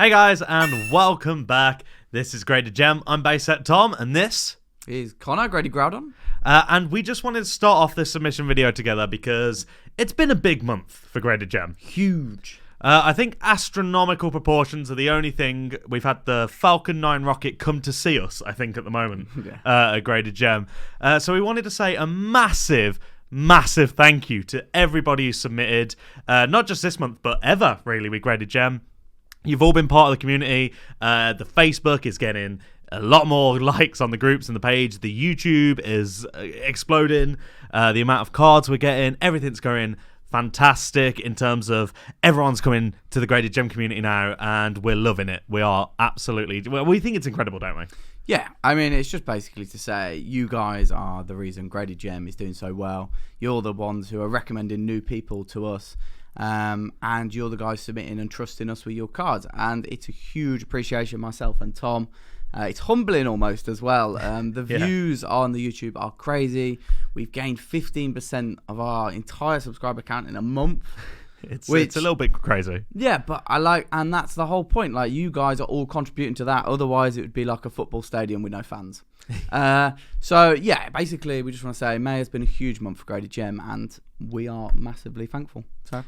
Hey guys, and welcome back. This is Graded Gem. I'm Bayset Tom, and this is Connor, Grady Groudon. And we just wanted to start off this submission video together because it's been a big month for Graded Gem. Huge. I think astronomical proportions are the only thing. We've had the Falcon 9 rocket come to see us, I think, at the moment, at Graded Gem. So we wanted to say a massive thank you to everybody who submitted, not just this month, but ever, really, with Graded Gem. You've all been part of the community. The Facebook is getting a lot more likes on the groups and the page. The YouTube is exploding. The amount of cards we're getting, everything's going fantastic in terms of everyone's coming to the Graded Gem community now, and we're loving it. We are absolutely... Well, we think it's incredible, don't we? Yeah, I mean, it's just basically to say you guys are the reason Graded Gem is doing so well. You're the ones who are recommending new people to us. And you're the guys submitting and trusting us with your cards, and it's a huge appreciation, myself and Tom. It's humbling almost as well. The views on the YouTube are crazy. We've gained 15% of our entire subscriber count in a month. It's a little bit crazy. Yeah, but and that's the whole point. Like, you guys are all contributing to that. Otherwise, it would be like a football stadium with no fans. So yeah, basically, we just want to say May has been a huge month for Graded Gem, and we are massively thankful. So.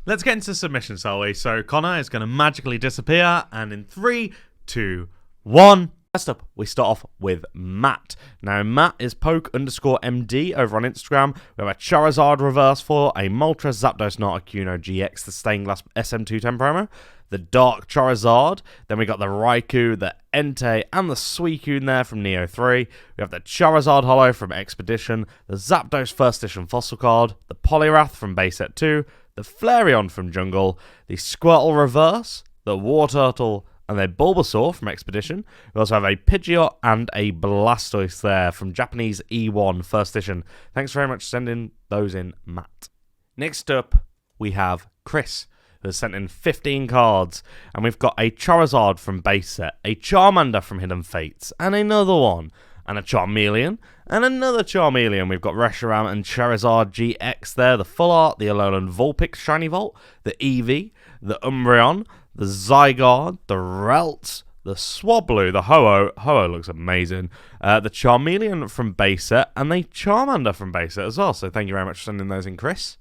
Let's get into submissions, shall we? So Connor is going to magically disappear, and in 3, 2, 1. First up, we start off with Matt. Now, Matt is poke_MD over on Instagram. We have a Charizard reverse for a Moltres Zapdos Articuno GX, the Stained Glass SM210 promo, the Dark Charizard. Then we got the Raikou, the Entei, and the Suicune there from Neo 3. We have the Charizard Holo from Expedition, the Zapdos First Edition Fossil card, the Poliwrath from Base Set 2, the Flareon from Jungle, the Squirtle Reverse, the Wartortle, and the Bulbasaur from Expedition. We also have a Pidgeot and a Blastoise there from Japanese E1 First Edition. Thanks very much for sending those in, Matt. Next up, we have Chris, who has sent in 15 cards, and we've got a Charizard from Base Set, a Charmander from Hidden Fates, and another one, and a Charmeleon, and another Charmeleon. We've got Reshiram and Charizard GX there, the Full Art, the Alolan Vulpix Shiny Volt, the Eevee, the Umbreon, the Zygarde, the Relt, the Swablu, the Ho-Oh. Ho-Oh looks amazing. The Charmeleon from Base Set, and the Charmander from Base Set as well. So thank you very much for sending those in, Chris.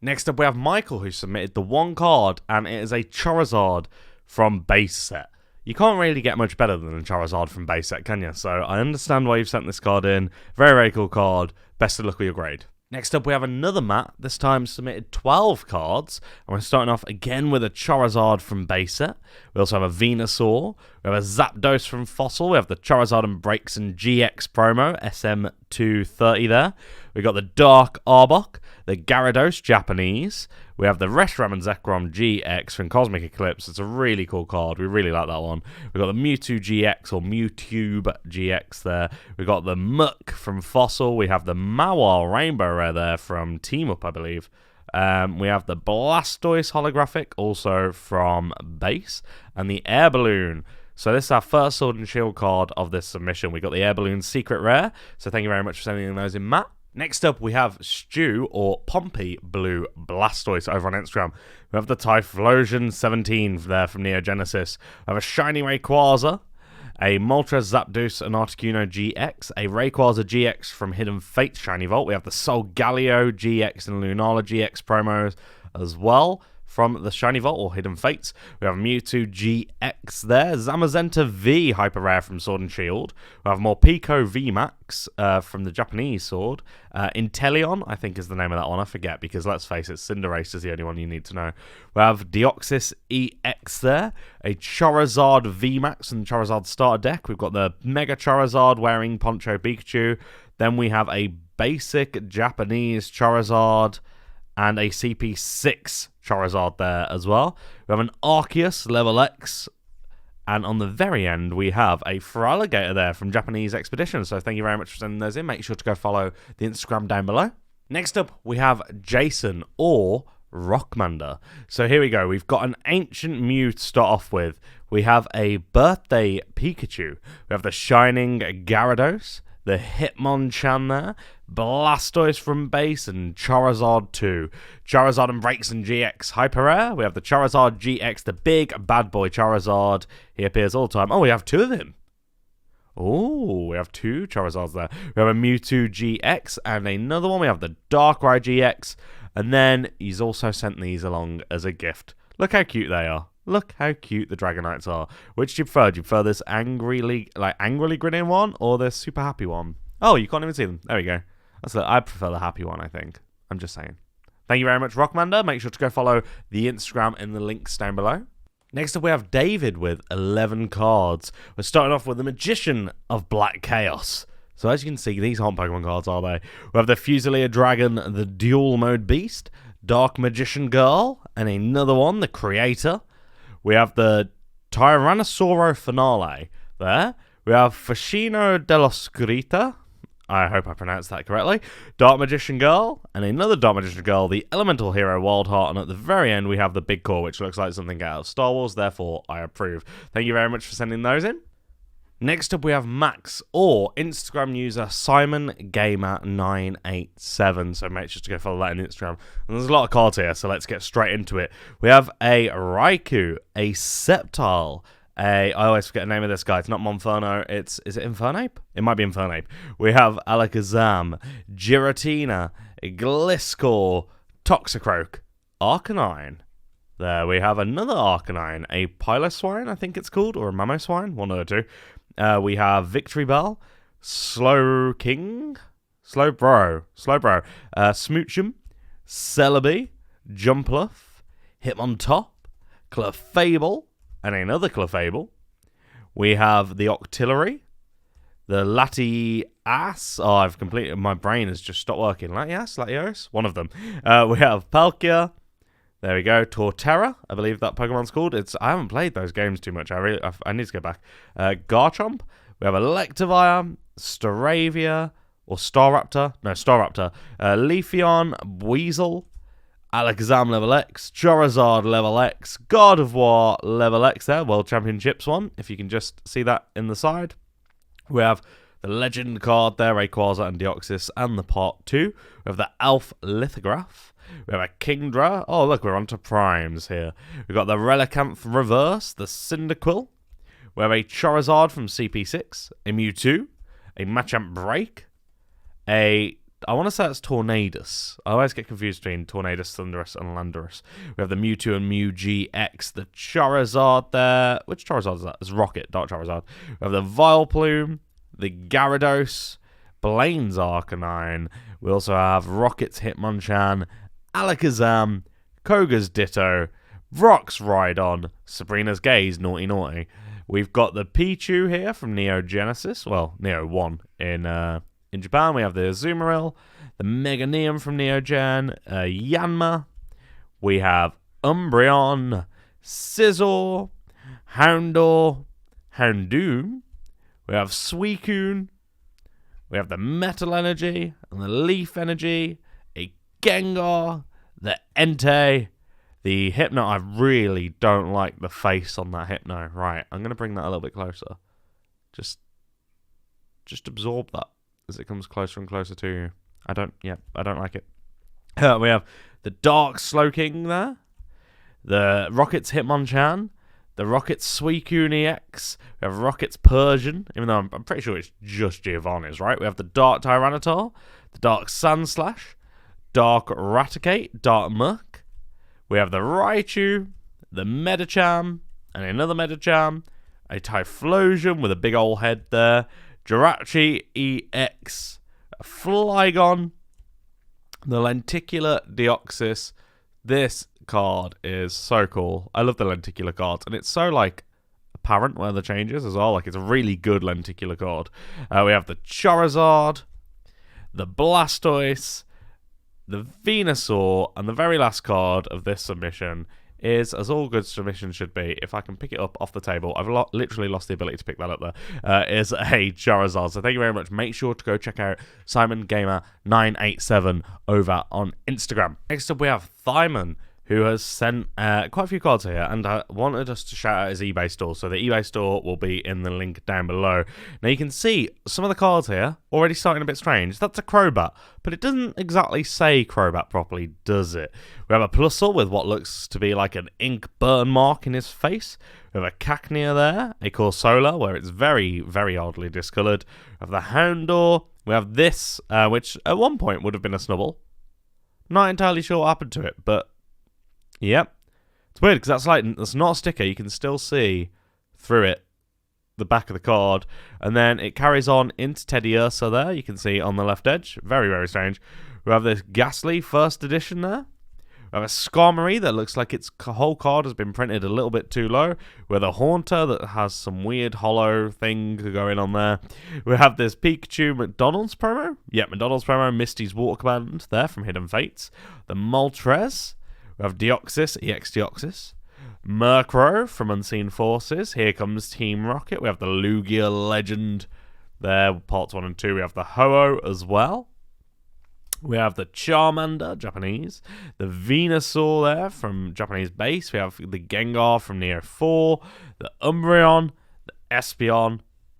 Next up, we have Michael, who submitted the one card, and it is a Charizard from Base Set. You can't really get much better than a Charizard from Base Set, can you? So I understand why you've sent this card in. Very, very cool card. Best of luck with your grade. Next up, we have another Matt. This time submitted 12 cards. And we're starting off again with a Charizard from Base Set. We also have a Venusaur. We have a Zapdos from Fossil. We have the Charizard and Braixen GX promo, SM230 there. We got the Dark Arbok, the Gyarados Japanese. We have the Reshiram and Zekrom GX from Cosmic Eclipse. It's a really cool card. We really like that one. We've got the Mewtwo GX or Mewtube GX there. We've got the Muck from Fossil. We have the Mawile Rainbow Rare there from Team Up, I believe. We have the Blastoise holographic, also from Base, and the Air Balloon. So this is our first Sword and Shield card of this submission. We got the Air Balloon Secret Rare. So thank you very much for sending those in, Matt. Next up, we have Stu, or Pompey Blue Blastoise, over on Instagram. We have the Typhlosion 17 there from Neo Genesis. We have a Shiny Rayquaza, a Moltres Zapdos and Articuno GX, a Rayquaza GX from Hidden Fates Shiny Vault. We have the Solgaleo GX and Lunala GX promos as well from the Shiny Vault or Hidden Fates. We have Mewtwo GX there, Zamazenta V Hyper Rare from Sword and Shield. We have Morpeko VMAX from the Japanese Sword. Inteleon, I think is the name of that one. I forget because let's face it, Cinderace is the only one you need to know. We have Deoxys EX there, a Charizard VMAX from the Charizard starter deck. We've got the Mega Charizard wearing Poncho Pikachu. Then we have a basic Japanese Charizard and a CP6 Charizard there as well. We have an Arceus Level X. And on the very end, we have a Feraligatr there from Japanese Expedition. So thank you very much for sending those in. Make sure to go follow the Instagram down below. Next up, we have Jason, or Rockmander. So here we go. We've got an Ancient Mew to start off with. We have a Birthday Pikachu. We have the Shining Gyarados, the Hitmonchan there, Blastoise from base, and Charizard 2. Charizard and Brakes and GX Hyper Rare. We have the Charizard GX, the big bad boy Charizard. He appears all the time. Oh, we have 2 of him. Oh, we have 2 Charizards there. We have a Mewtwo GX and another one. We have the Darkrai GX. And then he's also sent these along as a gift. Look how cute they are. Look how cute the Dragonites are. Which do you prefer? Do you prefer this angrily grinning one or this super happy one? Oh, you can't even see them. There we go. I prefer the happy one, I think. I'm just saying. Thank you very much, Rockmander. Make sure to go follow the Instagram in the links down below. Next up, we have David with 11 cards. We're starting off with the Magician of Black Chaos. So as you can see, these aren't Pokemon cards, are they? We have the Fusilier Dragon, the Dual Mode Beast, Dark Magician Girl, and another one, the Creator. We have the Tyrannosauro Finale there. We have Fascino dell'Oscurita. I hope I pronounced that correctly. Dark Magician Girl, and another Dark Magician Girl, the Elemental Hero Wildheart, and at the very end we have the Big Core, which looks like something out of Star Wars, therefore I approve. Thank you very much for sending those in. Next up we have Max, or Instagram user SimonGamer987, so make sure to go follow that on Instagram. And there's a lot of cards here, so let's get straight into it. We have a Raikou, a Sceptile, I always forget the name of this guy. It's not Monferno. Is it Infernape? It might be Infernape. We have Alakazam, Giratina, Gliscor, Toxicroak, Arcanine. There we have another Arcanine, a Piloswine, I think it's called, or a Mamoswine, one of the two. We have Victory Bell, Slowbro, Smoochum, Celebi, Jumpluff, Hitmontop, Clefable, and another Clefable. We have the Octillery, the Latias. Oh, I've completely... My brain has just stopped working. Latios? One of them. We have Palkia. There we go. Torterra, I believe that Pokemon's called. I haven't played those games too much. I need to go back. Garchomp. We have Electivire, Staravia, or Staraptor. No, Staraptor. Leafeon, Weasel, Alakazam level X, Charizard level X, God of War level X there, World Championships one, if you can just see that in the side. We have the Legend card there, Rayquaza and Deoxys, and the Part 2. We have the Elf Lithograph. We have a Kingdra. Oh, look, we're on to Primes here. We've got the Relicanth Reverse, the Cyndaquil. We have a Charizard from CP6, a Mewtwo, a Machamp Break, I want to say it's Tornadus. I always get confused between Tornadus, Thundurus, and Landorus. We have the Mewtwo and Mew GX, the Charizard there. Which Charizard is that? It's Rocket, Dark Charizard. We have the Vileplume, the Gyarados, Blaine's Arcanine. We also have Rocket's Hitmonchan, Alakazam, Koga's Ditto, Brock's Rhydon, Sabrina's Gaze, Naughty Naughty. We've got the Pichu here from Neo Genesis. Well, Neo 1 in Japan. We have the Azumarill, the Meganium from Neo Gen, Yanma. We have Umbreon, Scizor, Houndour, Houndoom. We have Suicune. We have the Metal Energy and the Leaf Energy, a Gengar, the Entei, the Hypno. I really don't like the face on that Hypno. Right, I'm going to bring that a little bit closer. Just absorb that as it comes closer and closer to you. I don't like it. We have the Dark Slowking there, the Rocket's Hitmonchan, the Rocket's Suicune EX, we have Rocket's Persian, even though I'm pretty sure it's just Giovanni's, right? We have the Dark Tyranitar, the Dark Sandslash, Dark Raticate, Dark Murk. We have the Raichu, the Medicham, and another Medicham, a Typhlosion with a big old head there, Jirachi EX, a Flygon, the Lenticular Deoxys. This card is so cool. I love the Lenticular cards, and it's so, like, apparent where the changes as well. Like, it's a really good Lenticular card. We have the Charizard, the Blastoise, the Venusaur, and the very last card of this submission is, as all good submissions should be, if I can pick it up off the table, I've literally lost the ability to pick that up there, is a Charizard. So thank you very much. Make sure to go check out SimonGamer987 over on Instagram. Next up, we have Thymen, who has sent quite a few cards here and wanted us to shout out his eBay store. So the eBay store will be in the link down below. Now you can see some of the cards here already starting a bit strange. That's a Crobat, but it doesn't exactly say Crobat properly, does it? We have a Plusle with what looks to be like an ink burn mark in his face. We have a Cacnea there, a Corsola, where it's very, very oddly discoloured. We have the Houndour. We have this, which at one point would have been a Snubble. Not entirely sure what happened to it, but yep. It's weird because that's not a sticker. You can still see through it the back of the card. And then it carries on into Teddiursa there. You can see on the left edge. Very, very strange. We have this Ghastly first edition there. We have a Skarmory that looks like its whole card has been printed a little bit too low. We have a Haunter that has some weird hollow thing going on there. We have this Pikachu McDonald's promo. Yeah, McDonald's promo. Misty's Water Command there from Hidden Fates. The Moltres. We have Deoxys, EX Deoxys. Murkrow from Unseen Forces. Here comes Team Rocket. We have the Lugia Legend there, parts 1 and 2. We have the Ho-Oh as well. We have the Charmander, Japanese. The Venusaur there from Japanese base. We have the Gengar from Neo 4. The Umbreon. The Espeon.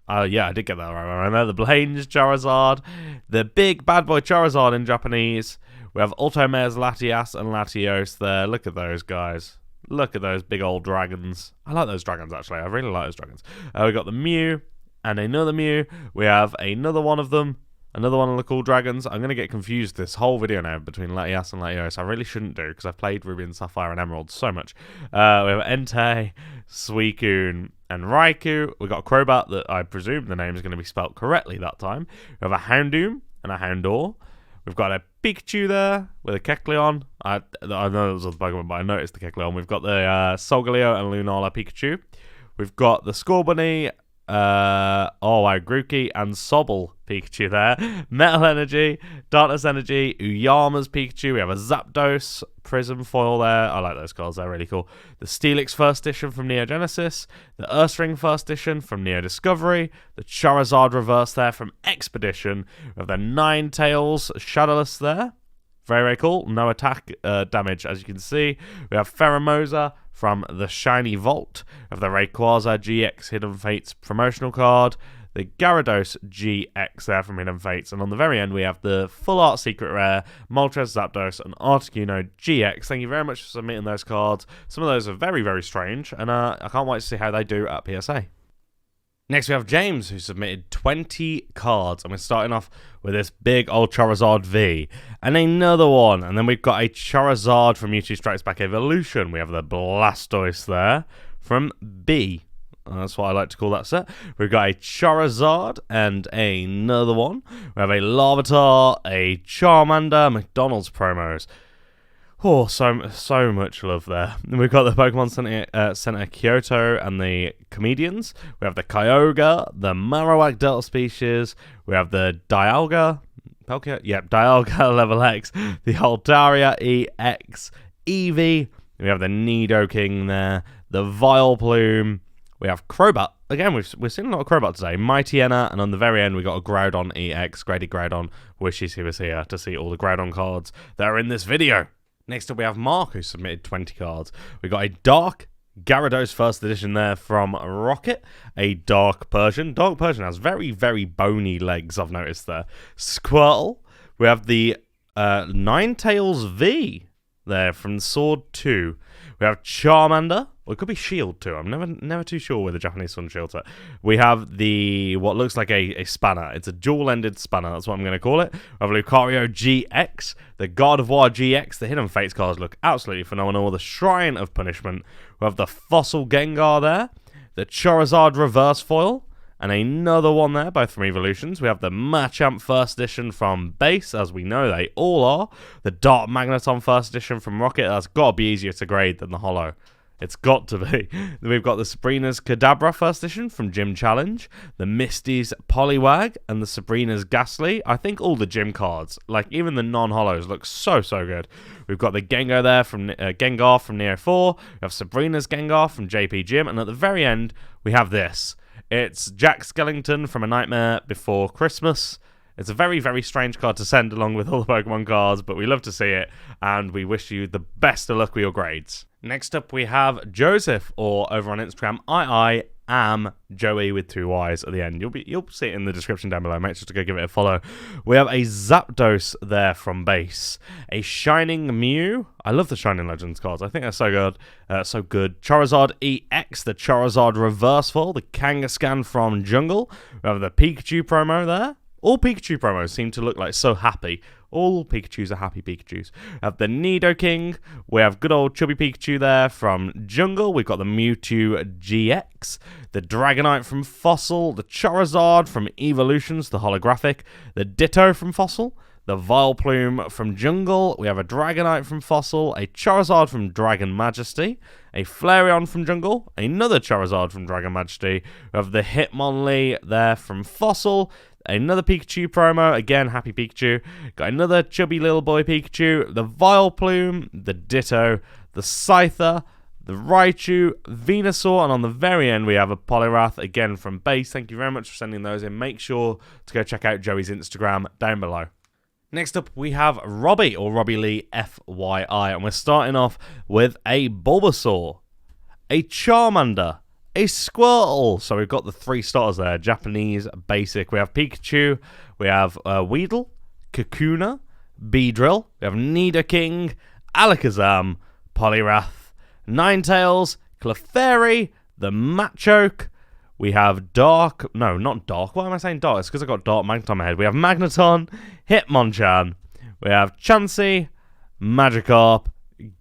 Yeah, I did get that right. There. The Blaine's Charizard. The big bad boy Charizard in Japanese. We have Ultomare's Latias and Latios there. Look at those guys. Look at those big old dragons. I like those dragons, actually. I really like those dragons. We got the Mew and another Mew. We have another one of them. Another one of the cool dragons. I'm going to get confused this whole video now between Latias and Latios. I really shouldn't do because I've played Ruby and Sapphire and Emerald so much. We have Entei, Suicune, and Raikou. We got a Crobat that I presume the name is going to be spelt correctly that time. We have a Houndoom and a Houndour. We've got a Pikachu there with a Kecleon. I know those are the Pokemon, but I noticed the Kecleon. We've got the Solgaleo and Lunala Pikachu. We've got the Scorbunny, Grookey, and Sobble Pikachu there. Metal Energy, Darkness Energy, Uyama's Pikachu. We have a Zapdos Prism foil there. I like those cards, they're really cool. The Steelix first edition from Neo Genesis. The Ursaring first edition from Neo Discovery. The Charizard reverse there from Expedition. We have the Ninetales Shadowless there. Very, very cool. No attack damage, as you can see. We have Pheromosa from the Shiny Vault. We have the Rayquaza GX Hidden Fates promotional card. The Gyarados GX there from Hidden Fates. And on the very end, we have the Full Art Secret Rare, Moltres, Zapdos, and Articuno GX. Thank you very much for submitting those cards. Some of those are very, very strange. And I can't wait to see how they do at PSA. Next, we have James, who submitted 20 cards. And we're starting off with this big old Charizard V. And another one. And then we've got a Charizard from Mewtwo Strikes Back Evolution. We have the Blastoise there from B. That's what I like to call that set. We've got a Charizard and another one. We have a Larvitar, a Charmander, McDonald's promos. Oh, so much love there. We've got the Pokemon Center Kyoto and the Comedians. We have the Kyogre, the Marowak Delta species. We have the Dialga. Dialga level X. The Altaria EX Eevee. We have the Nidoking there. The Vileplume. We have Crobat. Again, we've seen a lot of Crobat today. Mightyena, and on the very end, we got a Groudon EX. Graded Groudon. Wishes he was here to see all the Groudon cards that are in this video. Next up, we have Marc, who submitted 20 cards. We got a Dark Gyarados first edition there from Rocket. A Dark Persian. Dark Persian has very, very bony legs, I've noticed there. Squirtle. We have the Ninetales V there from Sword 2. We have Charmander. Well, it could be Shield too. I'm never too sure with the Japanese Sun Shield set. We have the what looks like a spanner. It's a dual-ended spanner. That's what I'm going to call it. We have Lucario GX, the God of War GX. The Hidden Fates cards look absolutely phenomenal. The Shrine of Punishment. We have the Fossil Gengar there. The Charizard Reverse Foil. And another one there, both from Evolutions. We have the Machamp First Edition from Base, as we know they all are. The Dark Magneton First Edition from Rocket. That's got to be easier to grade than the Holo. It's got to be. Then we've got the Sabrina's Kadabra First Edition from Gym Challenge. The Misty's Poliwag and the Sabrina's Ghastly. I think all the gym cards, like even the non-holos, look so good. We've got the Gengar from Neo 4. We have Sabrina's Gengar from JP Gym. And at the very end, we have this. It's Jack Skellington from A Nightmare Before Christmas. It's a very, very strange card to send along with all the Pokemon cards, but we love to see it, and we wish you the best of luck with your grades. Next up, we have Joseph, or over on Instagram, I am Joey with 2 Y's at the end. You'll see it in the description down below. Make sure to go give it a follow. We have a Zapdos there from base. A Shining Mew. I love the Shining Legends cards. I think they're so good. Charizard EX, the Charizard Reverse Fall. The Kangaskhan from Jungle. We have the Pikachu promo there. All Pikachu promos seem to look like so happy. All Pikachus are happy Pikachus. We have the Nidoking. We have good old chubby Pikachu there from Jungle. We've got the Mewtwo GX. The Dragonite from Fossil. The Charizard from Evolutions, the holographic. The Ditto from Fossil. The Vileplume from Jungle. We have a Dragonite from Fossil. A Charizard from Dragon Majesty. A Flareon from Jungle. Another Charizard from Dragon Majesty. We have the Hitmonlee there from Fossil. Another Pikachu promo, again, happy Pikachu. Got another chubby little boy Pikachu, the Vileplume, the Ditto, the Scyther, the Raichu, Venusaur, and on the very end we have a Poliwrath, again from base. Thank you very much for sending those in. Make sure to go check out Joey's Instagram down below. Next up, we have Robbie, or Robbie Lee FYI, and we're starting off with a Bulbasaur, a Charmander, a Squirtle. So we've got the 3 starters there. Japanese basic. We have Pikachu. We have Weedle, Kakuna, Beedrill. We have Nidoking, Alakazam, Poliwrath, Ninetales, Clefairy, the Machoke. We have Dark. No, not Dark. Why am I saying Dark? It's because I got Dark Magneton on my head. We have Magneton, Hitmonchan. We have Chansey, Magikarp,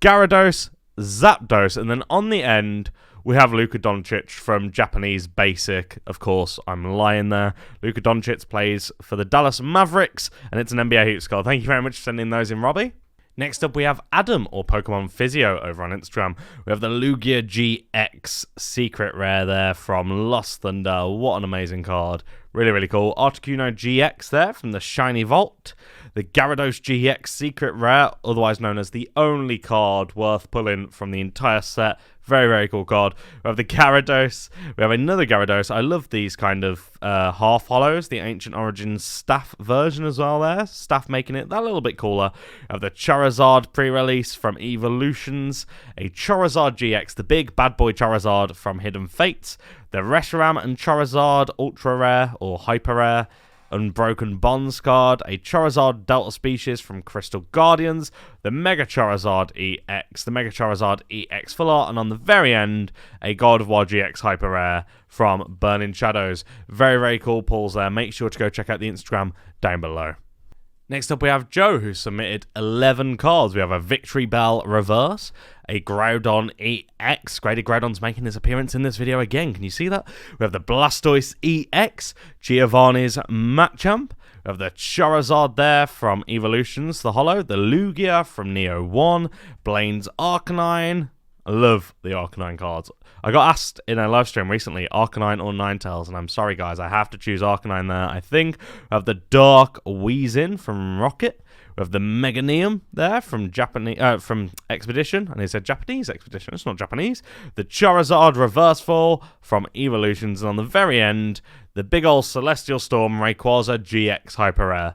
Gyarados, Zapdos, and then on the end we have Luka Doncic from Japanese Basic. Of course, I'm lying there. Luka Doncic plays for the Dallas Mavericks, and it's an NBA Hoops card. Thank you very much for sending those in, Robbie. Next up, we have Adam, or Pokemon Physio, over on Instagram. We have the Lugia GX Secret Rare there from Lost Thunder. What an amazing card. Really, really cool. Articuno GX there from the Shiny Vault. The Gyarados GX Secret Rare, otherwise known as the only card worth pulling from the entire set. Very, very cool card. We have the Gyarados. We have another Gyarados. I love these kind of half hollows. The Ancient Origins Staff version as well there. Staff making it that little bit cooler. We have the Charizard pre-release from Evolutions. A Charizard GX, the big bad boy Charizard from Hidden Fates. The Reshiram and Charizard Ultra Rare or Hyper Rare. Unbroken Bonds card, a Charizard Delta Species from Crystal Guardians, the Mega Charizard EX, the Mega Charizard EX Full Art, and on the very end, a God of War GX Hyper Rare from Burning Shadows. Very, very cool pulls there. Make sure to go check out the Instagram down below. Next up, we have Joe, who submitted 11 cards. We have a Victory Bell Reverse, a Groudon EX. Graded Groudon's making his appearance in this video again. Can you see that? We have the Blastoise EX, Giovanni's Machamp. We have the Charizard there from Evolutions, the Holo. The Lugia from Neo 1. Blaine's Arcanine. I love the Arcanine cards. I got asked in a live stream recently, Arcanine or Ninetales, and I'm sorry guys, I have to choose Arcanine there, I think. We have the Dark Weezin from Rocket. We have the Meganium there from from Expedition, and he said Japanese Expedition, it's not Japanese. The Charizard Reverse Fall from Evolutions, and on the very end, the big old Celestial Storm Rayquaza GX Hyper Rare.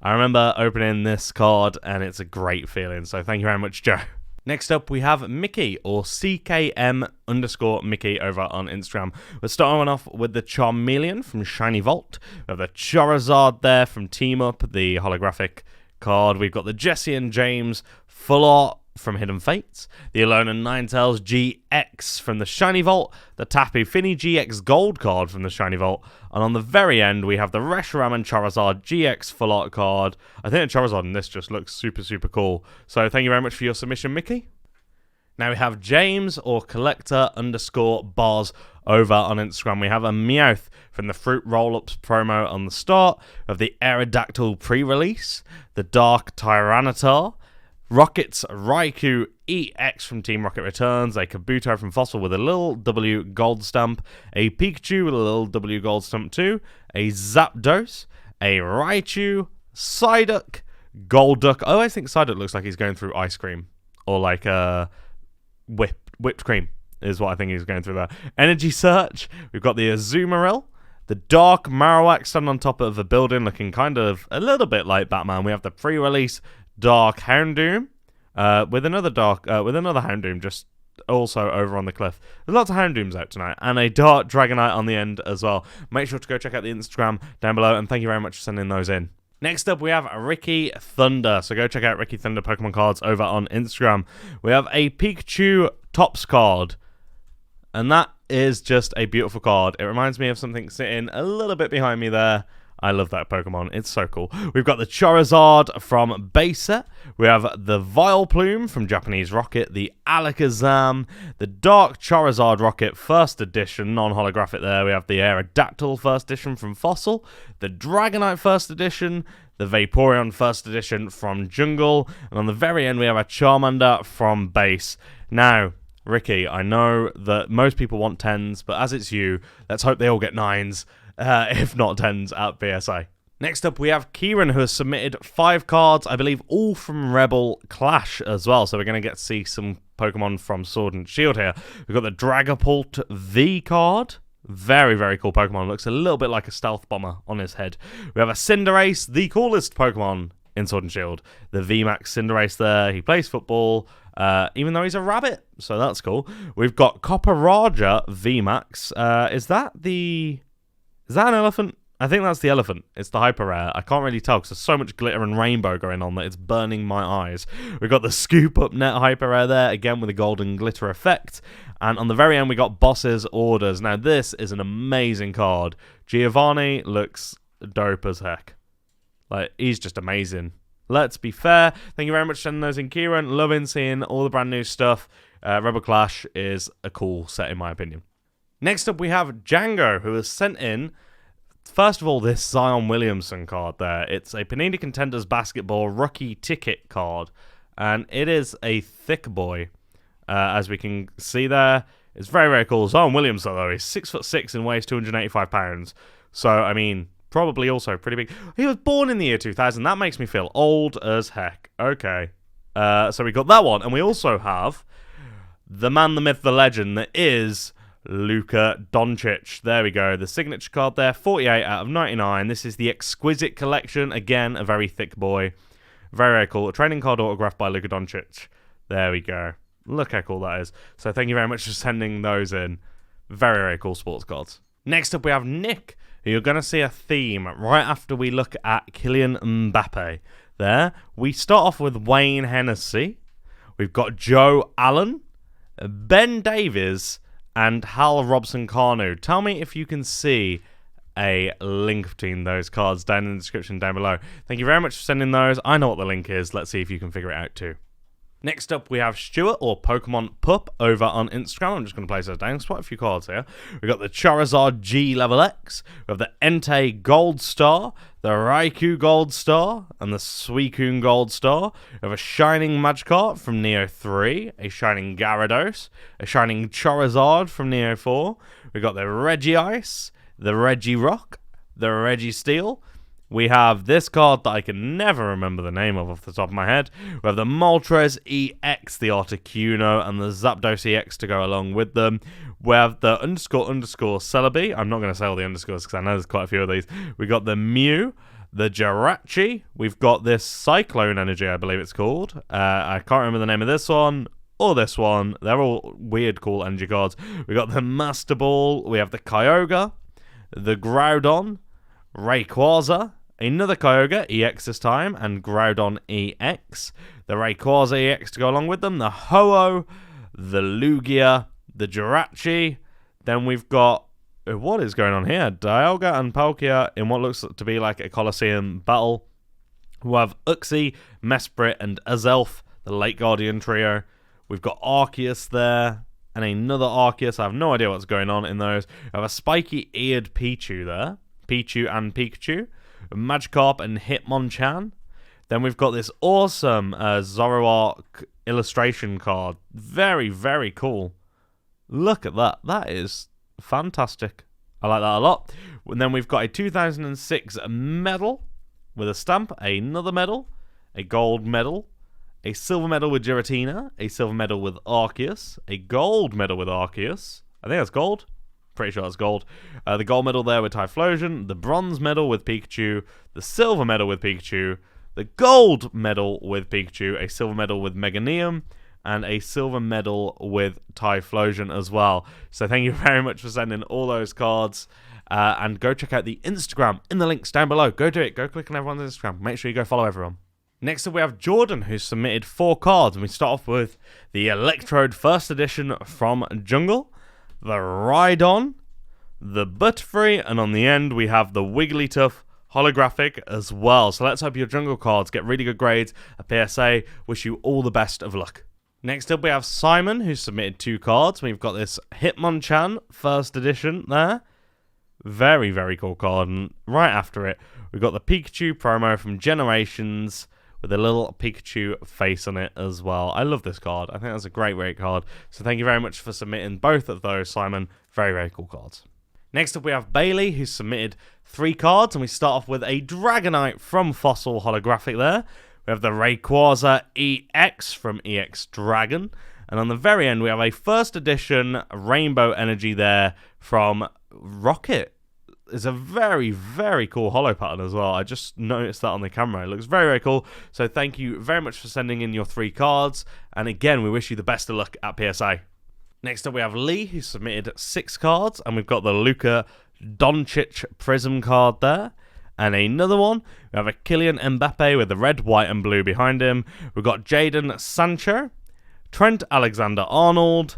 I remember opening this card, and it's a great feeling, so thank you very much, Joe. Next up, we have Micky, or CKM_Micky over on Instagram. We're starting off with the Charmeleon from Shiny Vault. We have the Charizard there from Team Up, the holographic card. We've got the Jesse and James Full Art from Hidden Fates. The Alolan Ninetales GX from the Shiny Vault. The Tapu Fini GX Gold card from the Shiny Vault. And on the very end, we have the Reshiram and Charizard GX Full Art card. I think the Charizard in this just looks super, super cool. So thank you very much for your submission, Micky. Now we have James, or Collector_Boz over on Instagram. We have a Meowth from the Fruit Roll-Ups promo on the start. We have the Aerodactyl pre-release. The Dark Tyranitar. Rocket's Raikou EX from Team Rocket Returns, a Kabuto from Fossil with a little W gold stamp, a Pikachu with a little W gold stamp too, a Zapdos, a Raichu, Psyduck, Golduck. I always think Psyduck looks like he's going through ice cream, or like whipped cream is what I think he's going through there. Energy Search, we've got the Azumarill, The Dark Marowak standing on top of a building looking kind of a little bit like Batman. We have the pre-release Dark Houndoom with another Houndoom just also over on the cliff. There's lots of Houndooms out tonight, and a Dark Dragonite on the end as well. Make sure to go check out the Instagram down below, and thank you very much for sending those in. Next up, we have Ricky Thunder. So go check out Ricky Thunder Pokemon cards over on Instagram. We have a Pikachu Tops card, and that is just a beautiful card. It reminds me of something sitting a little bit behind me there. I love that Pokemon. It's so cool. We've got the Charizard from base set. We have the Vileplume from Japanese Rocket, the Alakazam, the Dark Charizard Rocket First Edition, non-holographic there. We have the Aerodactyl First Edition from Fossil, the Dragonite First Edition, the Vaporeon First Edition from Jungle, and on the very end we have a Charmander from base. Now, Ricky, I know that most people want 10s, but as it's you, let's hope they all get 9s. If not 10s at PSA. Next up, we have Kieran, who has submitted 5 cards, I believe all from Rebel Clash as well. So we're going to get to see some Pokemon from Sword and Shield here. We've got the Dragapult V card. Very, very cool Pokemon. Looks a little bit like a stealth bomber on his head. We have a Cinderace, the coolest Pokemon in Sword and Shield. The VMAX Cinderace there. He plays football, even though he's a rabbit. So that's cool. We've got Copperaja VMAX. Is that an elephant? I think that's the elephant. It's the hyper rare. I can't really tell because there's so much glitter and rainbow going on that it's burning my eyes. We've got the Scoop Up Net hyper rare there, again with a golden glitter effect. And on the very end, we got Boss's Orders. Now, this is an amazing card. Giovanni looks dope as heck. Like, he's just amazing. Let's be fair. Thank you very much for sending those in, Kieran. Loving seeing all the brand new stuff. Rebel Clash is a cool set, in my opinion. Next up, we have Django, who has sent in, first of all, this Zion Williamson card there. It's a Panini Contenders Basketball Rookie Ticket card, and it is a thick boy, as we can see there. It's very, very cool. Zion Williamson, though, is 6'6" and weighs 285 pounds. So, I mean, probably also pretty big. He was born in the year 2000. That makes me feel old as heck. Okay. So we got that one, and we also have the man, the myth, the legend that is Luka Doncic. There we go. The signature card there, 48 out of 99. This is the Exquisite Collection. Again, a very thick boy. Very, very cool. A trading card autographed by Luka Doncic. There we go. Look how cool that is. So thank you very much for sending those in. Very, very cool sports cards. Next up, we have Nick, who you're going to see a theme right after we look at Kylian Mbappe. There. We start off with Wayne Hennessy. We've got Joe Allen, Ben Davies, and Hal Robson-Kanu. Tell me if you can see a link between those cards down in the description down below. Thank you very much for sending those. I know what the link is. Let's see if you can figure it out too. Next up, we have Stuart, or Pokemon Pup, over on Instagram. I'm just going to place those down. There's quite a few cards here. We've got the Charizard G Level X. We have the Entei Gold Star, the Raikou Gold Star, and the Suicune Gold Star. We have a Shining Magikarp from Neo 3, a Shining Gyarados, a Shining Charizard from Neo 4. We've got the Regice, the Regirock, the Registeel. We have this card that I can never remember the name of off the top of my head. We have the Moltres EX, the Articuno, and the Zapdos EX to go along with them. We have the __ Celebi. I'm not going to say all the underscores because I know there's quite a few of these. We got the Mew, the Jirachi. We've got this Cyclone Energy, I believe it's called. I can't remember the name of this one or this one. They're all weird, cool energy cards. We got the Master Ball. We have the Kyogre, the Groudon, Rayquaza, another Kyogre EX this time, and Groudon EX. The Rayquaza EX to go along with them. The Ho-Oh, the Lugia, the Jirachi. Then we've got, what is going on here? Dialga and Palkia in what looks to be like a Colosseum battle. We have Uxie, Mesprit, and Azelf, the Lake Guardian trio. We've got Arceus there, and another Arceus. I have no idea what's going on in those. We have a spiky-eared Pichu there. Pichu and Pikachu. Magikarp and Hitmonchan. Then we've got this awesome Zoroark illustration card. Very, very cool. Look at that. That is fantastic. I like that a lot. And then we've got a 2006 medal with a stamp, another medal, a gold medal, a silver medal with Giratina, a silver medal with Arceus, a gold medal with Arceus. I think that's gold. Pretty sure it's gold. The gold medal there with Typhlosion, the bronze medal with Pikachu, the silver medal with Pikachu, the gold medal with Pikachu, a silver medal with Meganium, and a silver medal with Typhlosion as well. So thank you very much for sending all those cards. And go check out the Instagram in the links down below. Go do it. Go click on everyone's Instagram. Make sure you go follow everyone. Next up, we have Jordan, who submitted 4 cards. And we start off with the Electrode First Edition from Jungle, the Rhydon, the Butterfree, and on the end, we have the Wigglytuff holographic as well. So let's hope your Jungle cards get really good grades at PSA. Wish you all the best of luck. Next up, we have Simon, who submitted 2 cards. We've got this Hitmonchan First Edition there. Very, very cool card. And right after it, we've got the Pikachu promo from Generations with a little Pikachu face on it as well. I love this card. I think that's a great, great card. So thank you very much for submitting both of those, Simon. Very, very cool cards. Next up, we have Bailey, who submitted 3 cards. And we start off with a Dragonite from Fossil holographic there. We have the Rayquaza EX from EX Dragon. And on the very end, we have a first edition Rainbow Energy there from Rocket. It's a very, very cool holo pattern as well. I just noticed that on the camera. It looks very, very cool. So thank you very much for sending in your 3 cards. And again, we wish you the best of luck at PSA. Next up, we have Lee, who submitted 6 cards. And we've got the Luka Doncic Prism card there. And another one, we have a Kylian Mbappe with the red, white, and blue behind him. We've got Jadon Sancho, Trent Alexander-Arnold,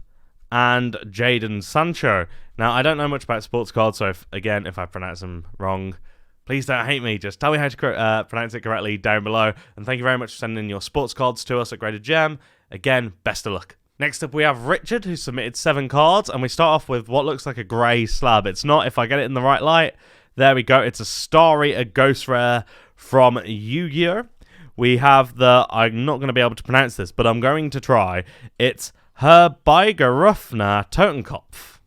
and Jadon Sancho. Now, I don't know much about sports cards, so if I pronounce them wrong, please don't hate me. Just tell me how to pronounce it correctly down below. And thank you very much for sending in your sports cards to us at Graded Gem. Again, best of luck. Next up, we have Richard, who submitted 7 cards, and we start off with what looks like a grey slab. It's not, if I get it in the right light. There we go. It's a Starry, a Ghost Rare from Yu-Gi-Oh! We have the, I'm not going to be able to pronounce this, but I'm going to try. It's Herbeigerufner Totenkopf.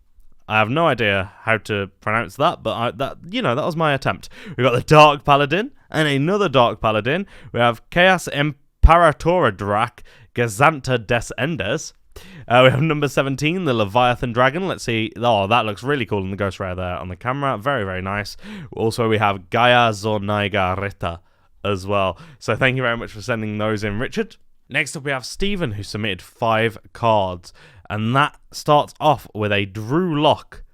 I have no idea how to pronounce that, but that was my attempt. We've got the Dark Paladin and another Dark Paladin. We have Chaos Imperatora Drac Gazanta des Enders. We have number 17, the Leviathan Dragon. Let's see. Oh, that looks really cool in the Ghost Rare there on the camera. Very, very nice. Also, we have Gaia Zorniga Rita as well. So thank you very much for sending those in, Richard. Next up, we have Stephen, who submitted 5 cards. And that starts off with a Drew Lock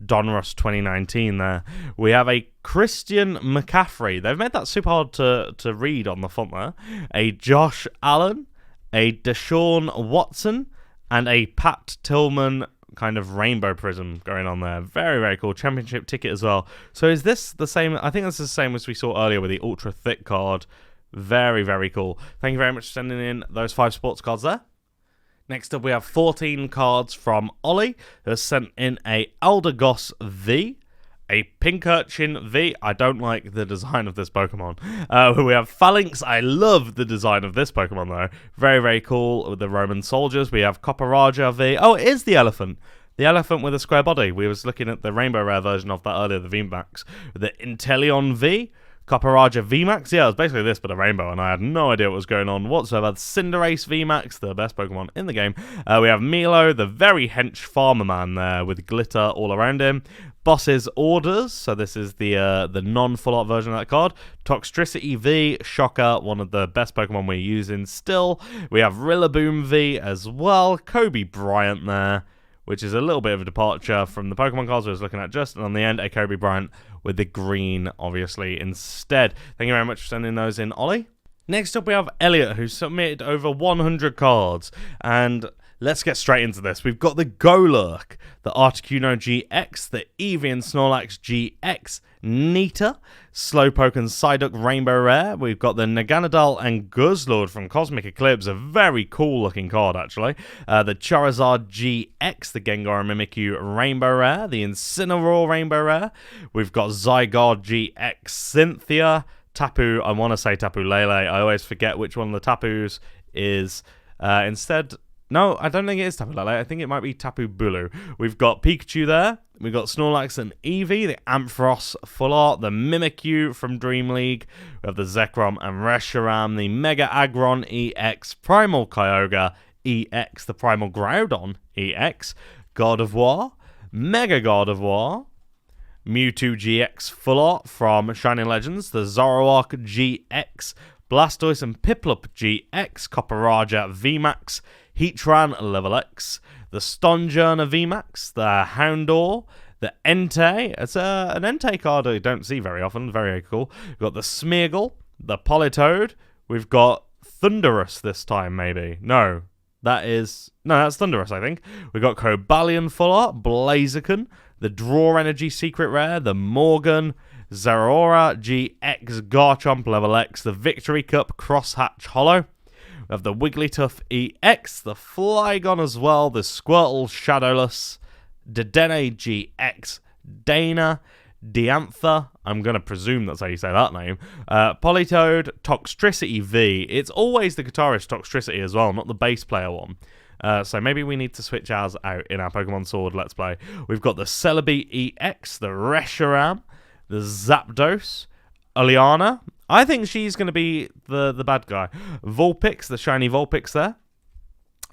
Donruss 2019 there. We have a Christian McCaffrey. They've made that super hard to read on the font there. A Josh Allen, a Deshaun Watson, and a Pat Tillman kind of rainbow prism going on there. Very, very cool. Championship ticket as well. So is this the same? I think this is the same as we saw earlier with the ultra thick card. Very, very cool. Thank you very much for sending in those 5 sports cards there. Next up, we have 14 cards from Ollie, who has sent in a Eldegoss V, a Pincurchin V. I don't like the design of this Pokemon. We have Phalanx. I love the design of this Pokemon, though. Very, very cool with the Roman soldiers. We have Copperaja V. Oh, it is the elephant. The elephant with a square body. We was looking at the Rainbow Rare version of that earlier, the VMAX. The Inteleon V. Copperaja VMAX, yeah, it was basically this but a rainbow, and I had no idea what was going on whatsoever. Cinderace VMAX, the best Pokemon in the game. We have Milo, the very hench farmer man there with glitter all around him. Boss's Orders, so this is the non-full art version of that card. Toxtricity V, Shocker, one of the best Pokemon we're using still. We have Rillaboom V as well. Kobe Bryant there, which is a little bit of a departure from the Pokemon cards I was looking at just. And on the end, a Kobe Bryant with the green, obviously, instead. Thank you very much for sending those in, Ollie. Next up, we have Elliot, who submitted over 100 cards. And let's get straight into this. We've got the Golurk, the Articuno GX, the Eevee Snorlax GX, Nita, Slowpoke and Psyduck Rainbow Rare. We've got the Naganadel and Guzzlord from Cosmic Eclipse, a very cool looking card actually. The Charizard GX, the Gengar and Mimikyu Rainbow Rare, the Incineroar Rainbow Rare. We've got Zygarde GX Cynthia, Tapu, I want to say Tapu Lele. I always forget which one of the Tapus is. No, I don't think it is Tapu Lele. I think it might be Tapu Bulu. We've got Pikachu there. We've got Snorlax and Eevee, the Ampharos Full Art, the Mimikyu from Dream League. We have the Zekrom and Reshiram, the Mega Aggron EX, Primal Kyogre EX, the Primal Groudon EX, God of War, Mega God of War, Mewtwo GX Full Art from Shining Legends, the Zoroark GX, Blastoise and Piplup GX, Copperaja VMAX, Heatran Level X, the Stonjourner VMAX, the Houndour, the Entei. It's an Entei card I don't see very often. Very cool. We've got the Smeargle, the Politoed. We've got Thunderous this time, maybe. No, that's Thunderous, I think. We've got Cobalion Full Art, Blaziken, the Draw Energy Secret Rare, the Morgan, Zeraora GX Garchomp Level X, the Victory Cup Crosshatch Hollow. We have the Wigglytuff EX, the Flygon as well, the Squirtle Shadowless, Dedenne GX Dana, Diantha, I'm going to presume that's how you say that name, Politoed, Toxtricity V. It's always the guitarist Toxtricity as well, not the bass player one. So maybe we need to switch ours out in our Pokemon Sword Let's Play. We've got the Celebi EX, the Reshiram, the Zapdos, Oleana. I think she's going to be the bad guy. Vulpix, the shiny Vulpix there.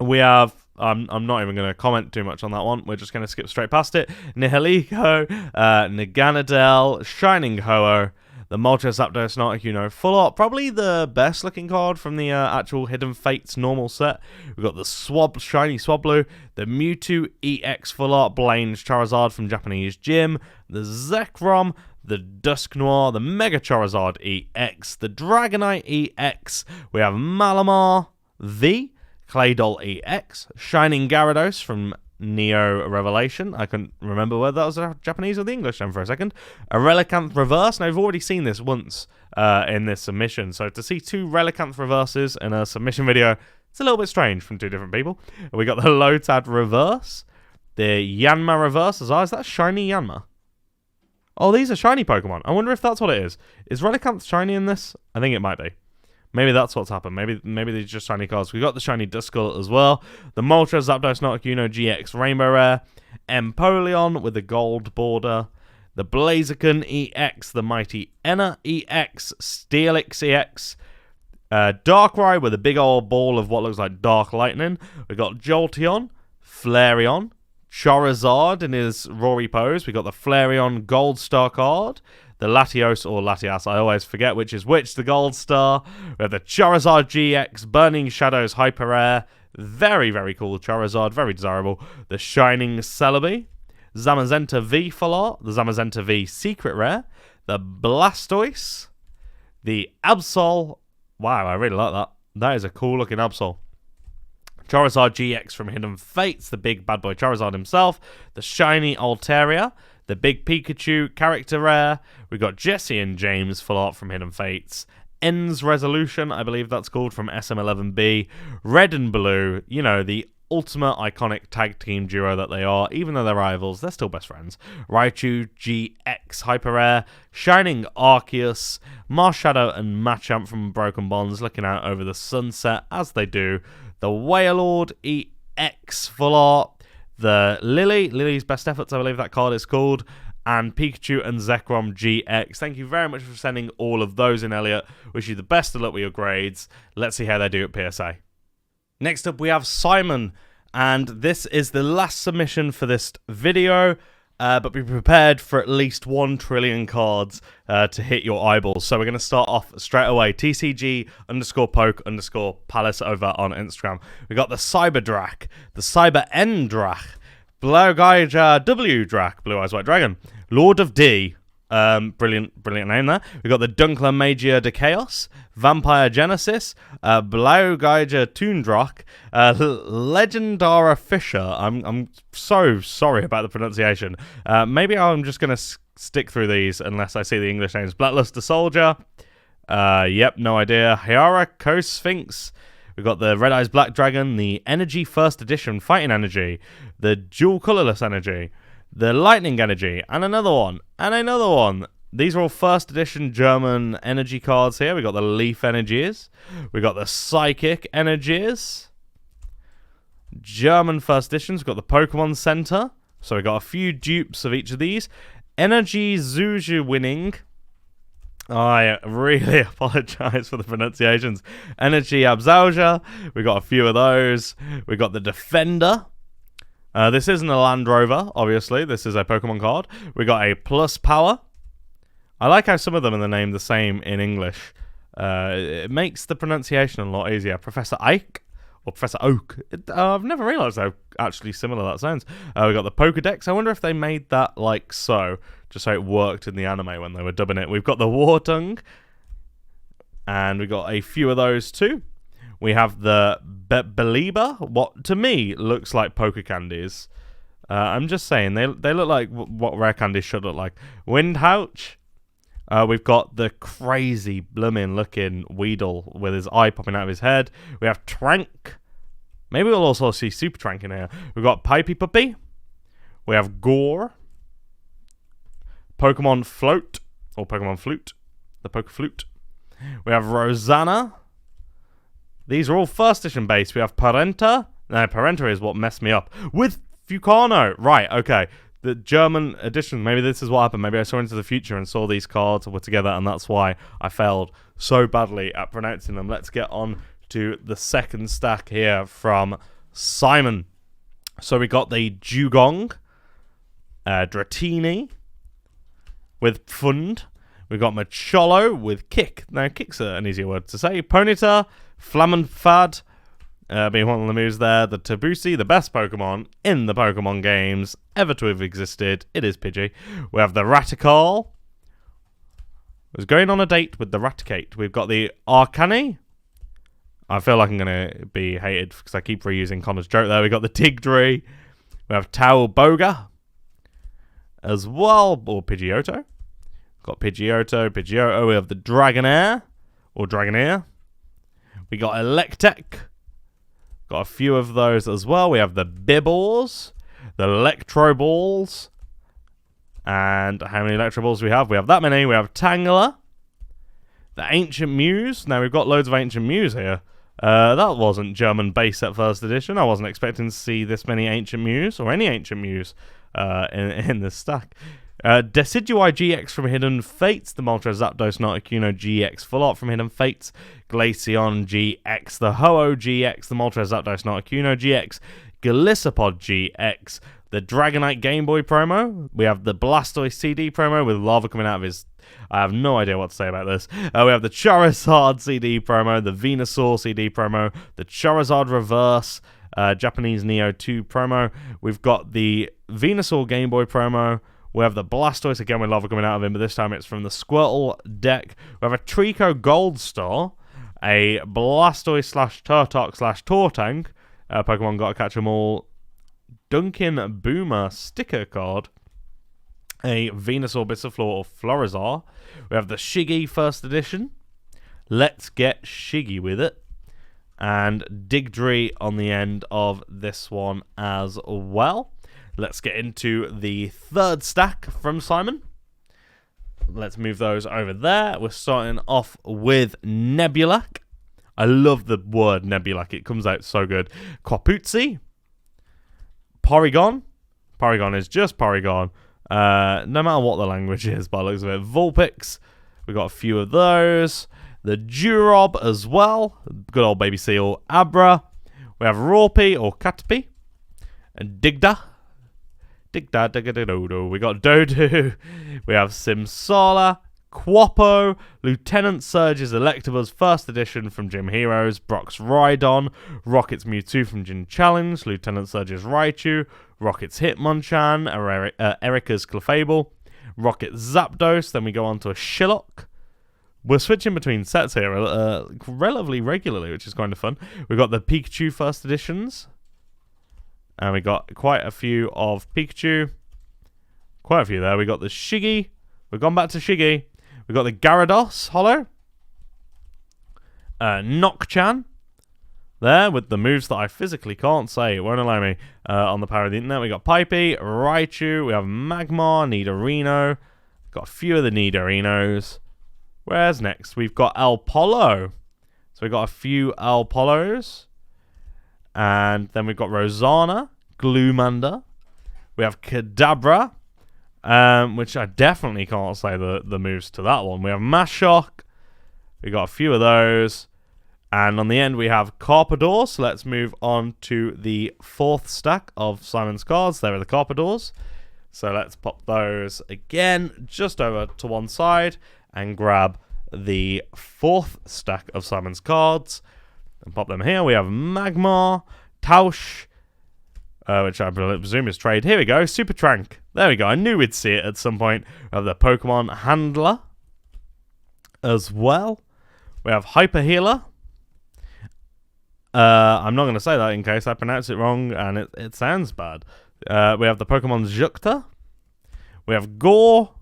We have, I'm not even going to comment too much on that one. We're just going to skip straight past it. Nihilego, Naganadel, Shining Ho-Oh, the Moltres Zapdos Articuno Full Art. Probably the best looking card from the actual Hidden Fates normal set. We've got the Shiny Swablu, the Mewtwo EX Full Art Blaine's Charizard from Japanese Gym, the Zekrom, the Dusknoir, the Mega Charizard EX, the Dragonite EX. We have Malamar V, Claydol EX, Shining Gyarados from Neo Revelation. I couldn't remember whether that was Japanese or the English then for a second. A Relicanth Reverse. Now, I've already seen this once in this submission, so to see two Relicanth Reverses in a submission video, it's a little bit strange from two different people. We got the Lotad Reverse, the Yanma Reverse as well. Is that Shiny Yanma? Oh, these are shiny Pokemon. I wonder if that's what it is. Is Relicanth shiny in this? I think it might be. Maybe that's what's happened. Maybe these are just shiny cards. We got the shiny Duskull as well. The Moltres Zapdos Articuno GX Rainbow Rare. Empoleon with a gold border. The Blaziken EX. The Mighty Enna EX. Steelix EX. Darkrai with a big old ball of what looks like dark lightning. We got Jolteon. Flareon. Charizard in his Rory pose. We got the Flareon Gold Star card. The Latios or Latias, I always forget which is which, the Gold Star. We have the Charizard GX, Burning Shadows Hyper Rare. Very, very cool Charizard, very desirable. The Shining Celebi. Zamazenta V Full Art. The Zamazenta V Secret Rare. The Blastoise. The Absol. Wow, I really like that. That is a cool looking Absol. Charizard GX from Hidden Fates, the big bad boy Charizard himself, the shiny Altaria, the big Pikachu character rare. We got Jesse and James Full Art from Hidden Fates, Ends Resolution, I believe that's called, from SM11B, Red and Blue, you know, the ultimate iconic tag team duo that they are. Even though they're rivals, they're still best friends. Raichu GX Hyper Rare, Shining Arceus, Marshadow and Machamp from Broken Bonds looking out over the sunset as they do. The Wailord EX Full Art, the Lily's Best Efforts, I believe that card is called, and Pikachu and Zekrom GX. Thank you very much for sending all of those in, Elliot. Wish you the best of luck with your grades. Let's see how they do at PSA. Next up, we have Simon, and this is the last submission for this video. But be prepared for at least 1 trillion cards to hit your eyeballs. So we're going to start off straight away. TCG_poke_palace over on Instagram. We got the Cyberdrak, the Cyber Endrak, Blaugeija W Drak, Blue Eyes White Dragon, Lord of D. Brilliant name there. We got the Dunkler Magia de Chaos, Vampire Genesis, Blaugeija Toondrak, Legendara Fisher. I'm so sorry about the pronunciation. Maybe I'm just gonna stick through these unless I see the English names. Blackluster Soldier. Yep, no idea. Hyara Coast Sphinx. We've got the Red Eyes Black Dragon, the Energy First Edition Fighting Energy, the Dual Colorless Energy, the Lightning Energy, and another one, and another one. These are all first edition German energy cards here. We got the Leaf Energies. We got the Psychic Energies. German first editions. We've got the Pokemon Center. So we got a few dupes of each of these. Energy Zuzu Winning. I really apologize for the pronunciations. Energy Abzalja. We got a few of those. We got the Defender. This isn't a Land Rover, obviously. This is a Pokemon card. We got a plus power. I like how some of them are named the same in English. It makes the pronunciation a lot easier. Professor Ike or Professor Oak. I've never realised how actually similar that sounds. We got the Pokedex. I wonder if they made that like so, just so it worked in the anime when they were dubbing it. We've got the Wartung, and we got a few of those too. We have the Belieber, what to me looks like poker candies. I'm just saying, they look like what rare candies should look like. Windhouch. We've got the crazy blooming looking Weedle with his eye popping out of his head. We have Trank. Maybe we'll also see Super Trank in here. We've got Pipey Puppy. We have Gore. Pokemon Float. Or Pokemon Flute. The Poke Flute. We have Rosanna. These are all first edition based. We have Parenta. No, Parenta is what messed me up. With Fucano. Right, okay. The German edition, maybe this is what happened. Maybe I saw into the future and saw these cards were together, and that's why I failed so badly at pronouncing them. Let's get on to the second stack here from Simon. So we got the Dugong, Dratini with Fund. We got Macholo with Kick. Now, Kick's an easier word to say. Ponyta, Flammenfad, being one of the moves there. The Tabusi, the best Pokemon in the Pokemon games ever to have existed. It is Pidgey. We have the Ratical. I was going on a date with the Raticate. We've got the Arcani. I feel like I'm going to be hated because I keep reusing Connor's joke there. We got the Tigdri. We have Tauboga as well, or Pidgeotto. Got Pidgeotto. We have the Dragonair, or Dragonair. We got Electek. Got a few of those as well. We have the Bibbles, the Electro Balls. And how many Electro Balls do we have? We have that many. We have Tangela. The Ancient Muse. Now, we've got loads of Ancient Muse here. That wasn't German base at first edition. I wasn't expecting to see this many Ancient Muse, or any Ancient Muse, in this stack. Decidueye GX from Hidden Fates, the Moltres Zapdos Articuno GX Full Art from Hidden Fates, Glaceon GX, the Ho-Oh GX, the Moltres Zapdos Articuno GX, Gliscopod GX, the Dragonite Game Boy promo, we have the Blastoise CD promo with lava coming out of his... I have no idea what to say about this. We have the Charizard CD promo, the Venusaur CD promo, the Charizard Reverse, Japanese Neo 2 promo, we've got the Venusaur Game Boy promo, we have the Blastoise again with lava coming out of him, but this time it's from the Squirtle deck. We have a Trico Gold Star, a Blastoise / Turtok / Tortank, Pokemon Gotta Catch 'Em All, Dunkin' Boomer sticker card, a Venusaur, Bissaflor, or Florizar. We have the Shiggy first edition. Let's get Shiggy with it. And Digdry on the end of this one as well. Let's get into the third stack from Simon. Let's move those over there. We're starting off with Nebulac. I love the word Nebulac. It comes out so good. Quapuzzi. Porygon. Porygon is just Porygon. No matter what the language is, by the looks of it. Vulpix. We got a few of those. The Durob as well. Good old baby seal. Abra. We have Rorpi or Caterpie. And Digda. We got Dodu. We have Simsala, Quapo, Lieutenant Surge's Electabuzz First Edition from Gym Heroes, Brock's Rhydon, Rocket's Mewtwo from Gym Challenge, Lieutenant Surge's Raichu, Rocket's Hitmonchan, Erica's Clefable, Rocket's Zapdos. Then we go on to a Shillock. We're switching between sets here relatively regularly, which is kind of fun. We've got the Pikachu First Editions. And we got quite a few of Pikachu. Quite a few there. We got the Shiggy. We've gone back to Shiggy. We got the Gyarados Holo. Nocchan. There with the moves that I physically can't say. It won't allow me on the power of the internet. We got Pipey, Raichu. We have Magmar, Nidorino. Got a few of the Nidorinos. Where's next? We've got Alpolo. So we got a few Alpolos. And then we've got Rosanna, Gloomander. We have Kadabra, which I definitely can't say the moves to that one. We have Mashok. We got a few of those. And on the end, we have Carpador. So let's move on to the 4th stack of Simon's cards. There are the Carpadors. So let's pop those again just over to one side and grab the 4th stack of Simon's cards and pop them here. We have Magmar, Tausch, which I presume is trade. Here we go, Super Trank. There we go. I knew we'd see it at some point. We have the Pokemon Handler as well. We have Hyper Healer. I'm not going to say that in case I pronounce it wrong and it sounds bad. We have the Pokemon Zucta. We have Gore,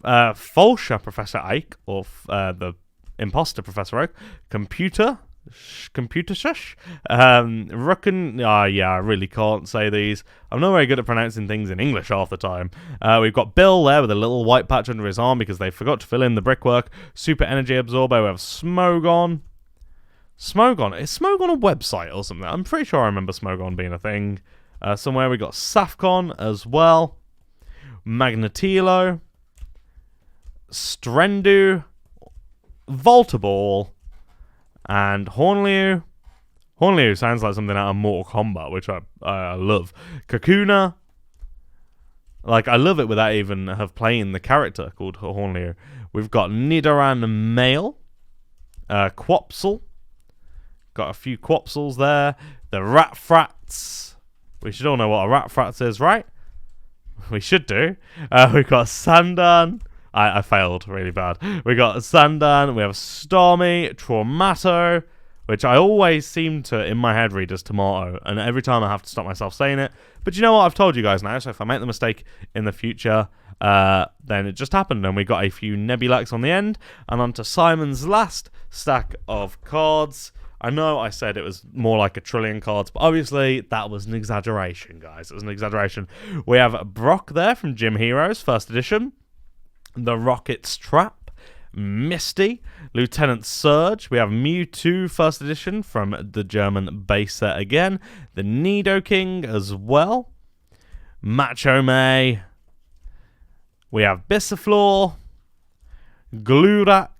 Falsha Professor Ike, or the Imposter Professor Oak, Computer Shush, Rucken. Yeah, I really can't say these. I'm not very good at pronouncing things in English half the time. We've got Bill there with a little white patch under his arm because they forgot to fill in the brickwork. Super Energy Absorber. We have Smogon. Is Smogon a website or something? I'm pretty sure I remember Smogon being a thing. Somewhere we got Safcon as well. Magnetilo. Strendu. Voltaball. And Hornliu. Hornliu sounds like something out of Mortal Kombat, which I love. Kakuna. Like, I love it without even have playing the character called Hornliu. We've got Nidoran Male. Quapsel. Got a few Quapsels there. The Ratfrats. We should all know what a Ratfrats is, right? We should do. We've got Sandan. I failed really bad. We got Sandan. We have Stormy, Traumato, which I always seem to, in my head, read as Tomato. And every time I have to stop myself saying it. But you know what? I've told you guys now. So if I make the mistake in the future, then it just happened. And we got a few Nebulax on the end. And on to Simon's last stack of cards. I know I said it was more like 1 trillion cards, but obviously that was an exaggeration, guys. It was an exaggeration. We have Brock there from Gym Heroes, 1st edition. The Rocket's Trap. Misty. Lieutenant Surge. We have Mewtwo, 1st edition from the German base set again. The Nidoking as well. Macho May. We have Bisaflor. Glurak.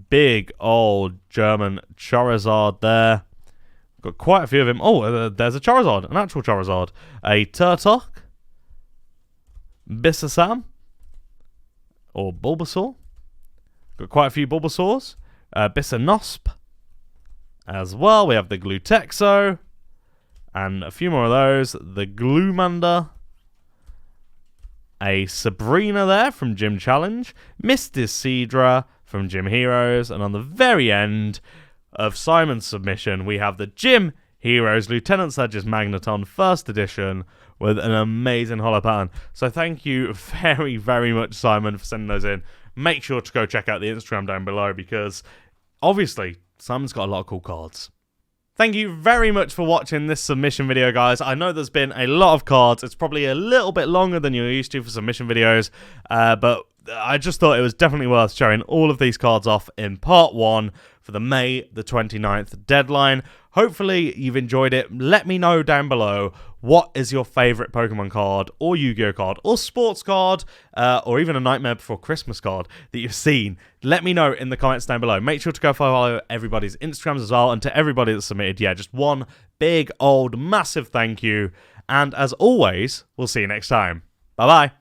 Big old German Charizard there. Got quite a few of him. Oh, there's a Charizard, an actual Charizard. A Turtok. Bisasam. Or Bulbasaur. Got quite a few Bulbasaurs. Bissanosp. As well, we have the Glutexo. And a few more of those. The Gloomander. A Sabrina there from Gym Challenge. Mysticidra from Gym Heroes. And on the very end of Simon's submission, we have the Gym Heroes Lieutenant Surge's Magneton 1st edition with an amazing holo pattern. So thank you very, very much, Simon, for sending those in. Make sure to go check out the Instagram down below because obviously Simon's got a lot of cool cards. Thank you very much for watching this submission video, guys. I know there's been a lot of cards. It's probably a little bit longer than you're used to for submission videos, but I just thought it was definitely worth showing all of these cards off in part 1 for the May the 29th deadline. Hopefully you've enjoyed it. Let me know down below what is your favourite Pokemon card or Yu-Gi-Oh card or sports card or even a Nightmare Before Christmas card that you've seen. Let me know in the comments down below. Make sure to go follow everybody's Instagrams as well. And to everybody that submitted, yeah, just one big old massive thank you. And as always, we'll see you next time. Bye-bye.